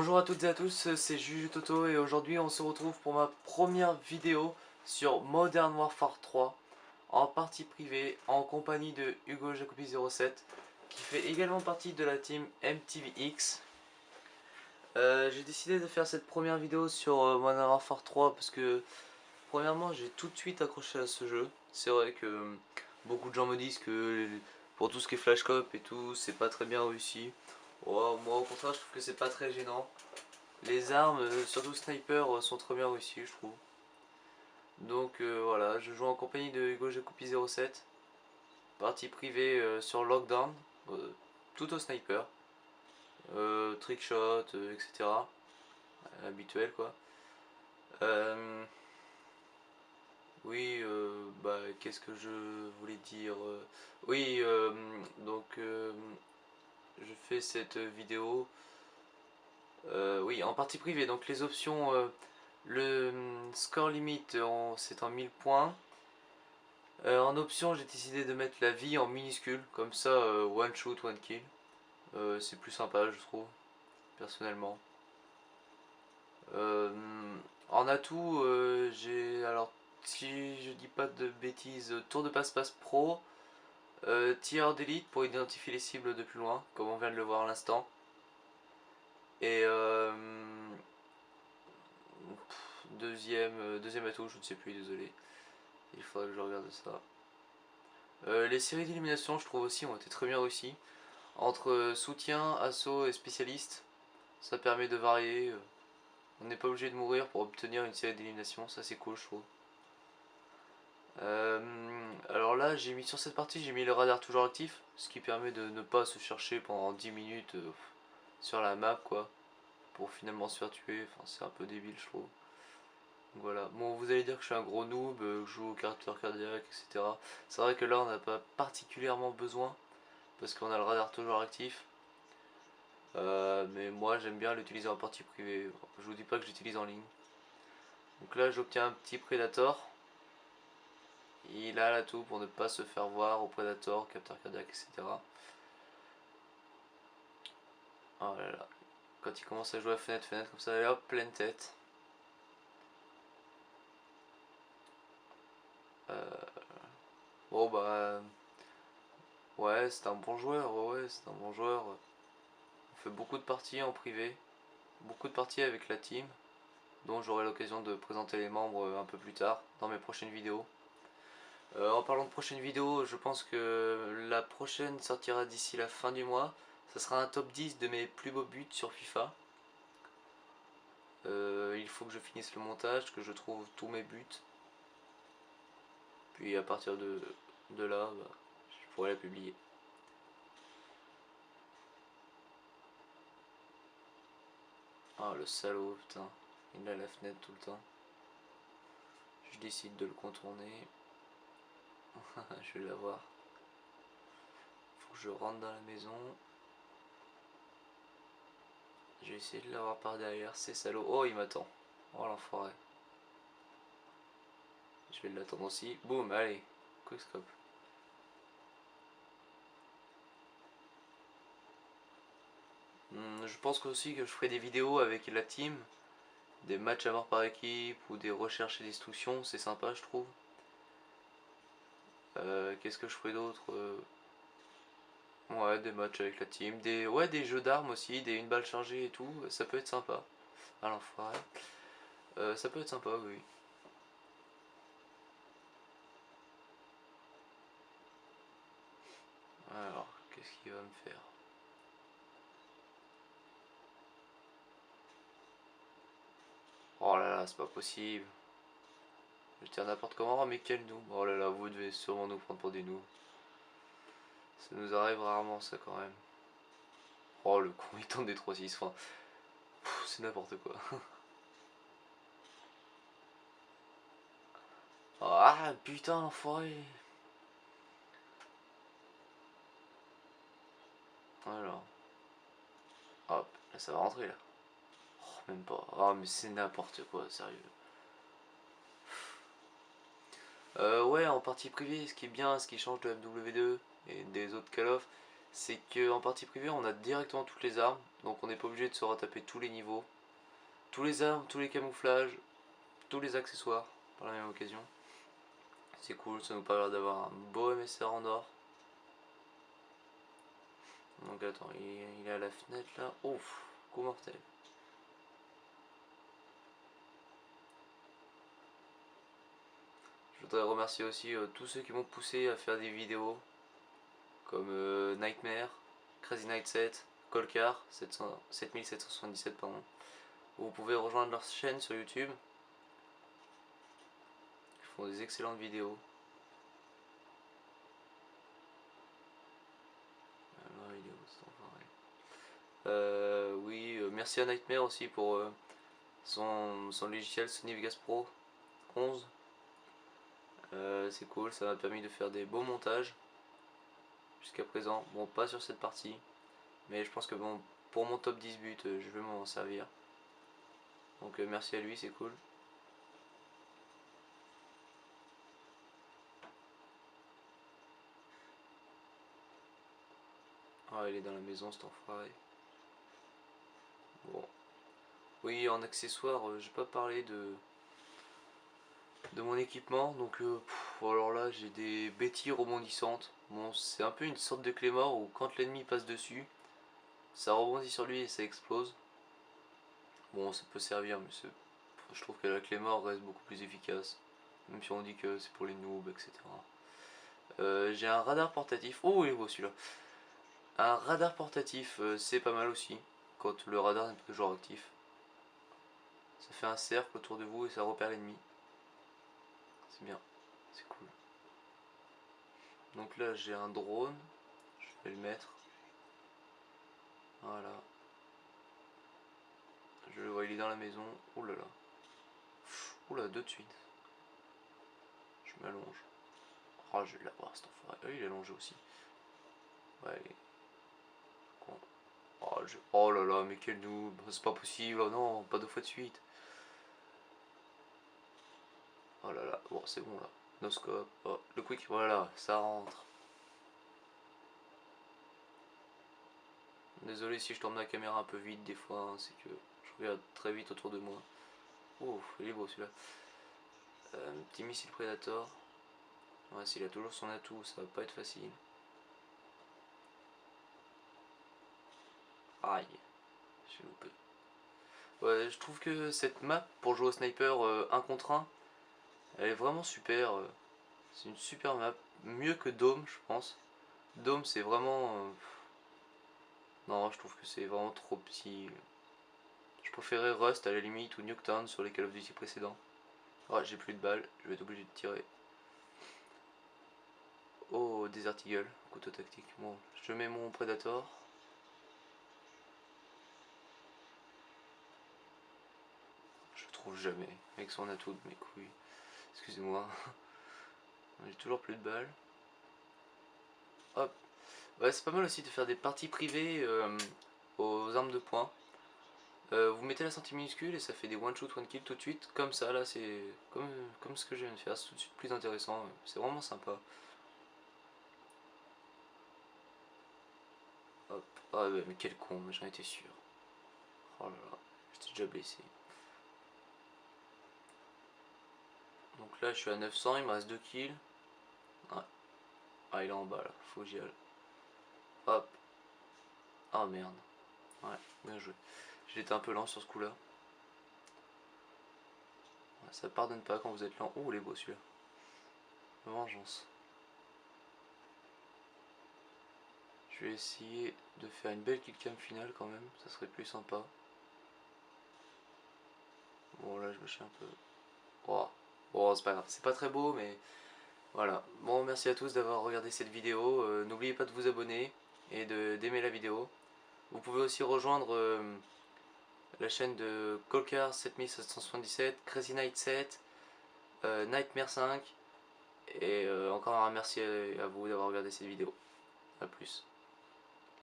Bonjour à toutes et à tous, c'est Juju Toto et aujourd'hui on se retrouve pour ma première vidéo sur Modern Warfare 3 en partie privée en compagnie de Hugo Jacobi07 qui fait également partie de la team MTVX. J'ai décidé de faire cette première vidéo sur Modern Warfare 3 parce que premièrement j'ai tout de suite accroché à ce jeu. C'est vrai que beaucoup de gens me disent que pour tout ce qui est Flash Cop et tout c'est pas très bien réussi. Oh, moi au contraire je trouve que c'est pas très gênant. Les armes, surtout sniper, sont très bien réussies, je trouve. Donc voilà, je joue en compagnie de Hugo Jacobi07, partie privée sur Lockdown, tout au sniper, trickshot, etc. Habituel quoi. Euh, oui, qu'est-ce que je voulais dire Oui, donc je fais cette vidéo, oui, en partie privée. Donc les options, le score limit c'est en 1000 points. En option, j'ai décidé de mettre la vie en minuscule, comme ça, one shoot, one kill. C'est plus sympa, je trouve, personnellement. Euh, En atout, j'ai, alors, si je dis pas de bêtises, tour de passe-passe pro, tireur d'élite pour identifier les cibles de plus loin, comme on vient de le voir à l'instant. Et deuxième atout, je ne sais plus, désolé. Il faudrait que je regarde ça. Les séries d'élimination, je trouve aussi, ont été très bien réussies. Entre soutien, assaut et spécialiste, ça permet de varier. On n'est pas obligé de mourir pour obtenir une série d'élimination, ça c'est cool je trouve. Alors là, j'ai mis sur cette partie, j'ai mis le radar toujours actif, ce qui permet de ne pas se chercher pendant 10 minutes sur la map quoi, pour finalement se faire tuer, enfin c'est un peu débile je trouve. Donc voilà, bon vous allez dire que je suis un gros noob, que je joue au capteur cardiaque, etc. C'est vrai que là on n'a pas particulièrement besoin, parce qu'on a le radar toujours actif. Mais moi j'aime bien l'utiliser en partie privée. Je vous dis pas que j'utilise en ligne. Donc là j'obtiens un petit Predator. Il a l'atout pour ne pas se faire voir au Predator, capteur cardiaque, etc. Oh là là. Quand il commence à jouer à fenêtre comme ça, allez hop, pleine tête. Euh, bon bah ouais c'est un bon joueur, ouais c'est un bon joueur. On fait beaucoup de parties en privé, beaucoup de parties avec la team, dont j'aurai l'occasion de présenter les membres un peu plus tard dans mes prochaines vidéos. En parlant de prochaine vidéo, je pense que la prochaine sortira d'ici la fin du mois. Ça sera un top 10 de mes plus beaux buts sur FIFA. Il faut que je finisse le montage, que je trouve tous mes buts. Puis à partir de là, je pourrai la publier. Ah le salaud, putain. Il a la fenêtre tout le temps. Je décide de le contourner. Je vais l'avoir. Faut que je rentre dans la maison. Je vais essayer de l'avoir par derrière, c'est salaud. Oh il m'attend. Oh l'enfoiré. Je vais l'attendre aussi. Boum, allez. Quickscope. Je pense aussi que je ferai des vidéos avec la team. Des matchs à mort par équipe ou des recherches et destructions. C'est sympa je trouve. Qu'est-ce que je ferai d'autre Ouais, des matchs avec la team. Ouais, des jeux d'armes aussi. Une balle chargée et tout. Ça peut être sympa. À l'enfoiré. Ça peut être sympa, oui. Alors, qu'est-ce qu'il va me faire? Oh là là, c'est pas possible. Je tire n'importe comment, mais quel noob. Oh là là, vous devez sûrement nous prendre pour des noobs. Ça nous arrive rarement, ça quand même. Oh le con, il tente des 3-6. Enfin, c'est n'importe quoi. Ah putain, l'enfoiré. Alors, hop, là ça va rentrer là. Oh, même pas. Oh, mais c'est n'importe quoi, sérieux. Ouais, en partie privée, ce qui est bien, ce qui change de MW2 et des autres Call of, c'est qu'en partie privée on a directement toutes les armes, donc on n'est pas obligé de se retaper tous les niveaux, tous les armes, tous les camouflages, tous les accessoires par la même occasion. C'est cool, ça nous permet d'avoir un beau MSR en or. Donc attends, il est à la fenêtre là. Ouf, coup mortel. Je voudrais remercier aussi tous ceux qui m'ont poussé à faire des vidéos, comme Nightmare, Crazy Night 7, Colcar 7777 pardon. Vous pouvez rejoindre leur chaîne sur YouTube. Ils font des excellentes vidéos. Oui, merci à Nightmare aussi pour son logiciel Sony Vegas Pro 11. C'est cool, ça m'a permis de faire des beaux montages jusqu'à présent. Bon, pas sur cette partie, mais je pense que bon, pour mon top 10 buts, je vais m'en servir. Donc merci à lui, c'est cool. Ah, il est dans la maison cet enfoiré. Bon. Oui, en accessoire, j'ai pas parlé de mon équipement. Donc alors là, j'ai des bêtilles rebondissantes. Bon, c'est un peu une sorte de clé mort où quand l'ennemi passe dessus, ça rebondit sur lui et ça explose. Bon, ça peut servir, mais je trouve que la clé mort reste beaucoup plus efficace. Même si on dit que c'est pour les noobs, etc. J'ai un radar portatif. Oh, il est beau celui-là. Un radar portatif, c'est pas mal aussi. Quand le radar n'est pas toujours actif. Ça fait un cercle autour de vous et ça repère l'ennemi. C'est bien, c'est cool. Donc là j'ai un drone. Je vais le mettre. Voilà. Je le vois, il est dans la maison. Ouh là là. Ouh là, deux de suite. Je m'allonge. Oh, je vais l'avoir cet enfoiré. Ah, il est allongé aussi. Ouais. Oh, oh là là, mais quel noob. C'est pas possible. Oh non, pas deux fois de suite. Oh là là. Bon, c'est bon là. No scope. Oh, le quick. Voilà, ça rentre. Désolé si je tourne la caméra un peu vite des fois. Hein, c'est que je regarde très vite autour de moi. Ouf, il est beau celui-là. Petit missile Predator. Ouais, s'il a toujours son atout, ça va pas être facile. Aïe, j'ai loupé. Ouais, je trouve que cette map pour jouer au sniper 1 contre 1, elle est vraiment super. C'est une super map. Mieux que Dome, je pense. Dome, c'est vraiment. Non, je trouve que c'est vraiment trop petit. Je préférais Rust à la limite ou Nuketown sur les Call of Duty précédents. Ouais, j'ai plus de balles, je vais être obligé de tirer. Oh, Desert Eagle, couteau tactique. Bon, je mets mon Predator. Je le trouve jamais, avec son atout de mes couilles. Excusez-moi. J'ai toujours plus de balles. Hop. Ouais, c'est pas mal aussi de faire des parties privées aux armes de poing. Vous mettez la sortie minuscule et ça fait des one shoot, one kill tout de suite. Comme ça, là, c'est comme ce que je viens de faire. C'est tout de suite plus intéressant. C'est vraiment sympa. Hop. Ah ouais, mais quel con, j'en étais sûr. Oh là là, j'étais déjà blessé. Donc là, je suis à 900, il me reste 2 kills. Ouais. Ah, il est en bas là, faut que j'y aille. Hop. Ah merde. Ouais, bien joué. J'étais un peu lent sur ce coup là. Ouais, ça pardonne pas quand vous êtes lent. Oh, il est beau celui-là. Vengeance. Je vais essayer de faire une belle killcam finale quand même, ça serait plus sympa. Bon là je me chie un peu. Oh, bon c'est pas grave, c'est pas très beau mais voilà. Bon merci à tous d'avoir regardé cette vidéo. N'oubliez pas de vous abonner et d'aimer la vidéo. Vous pouvez aussi rejoindre la chaîne de Colcar 7777, Crazy Night 7, Nightmare 5 et encore un merci à vous d'avoir regardé cette vidéo. A plus.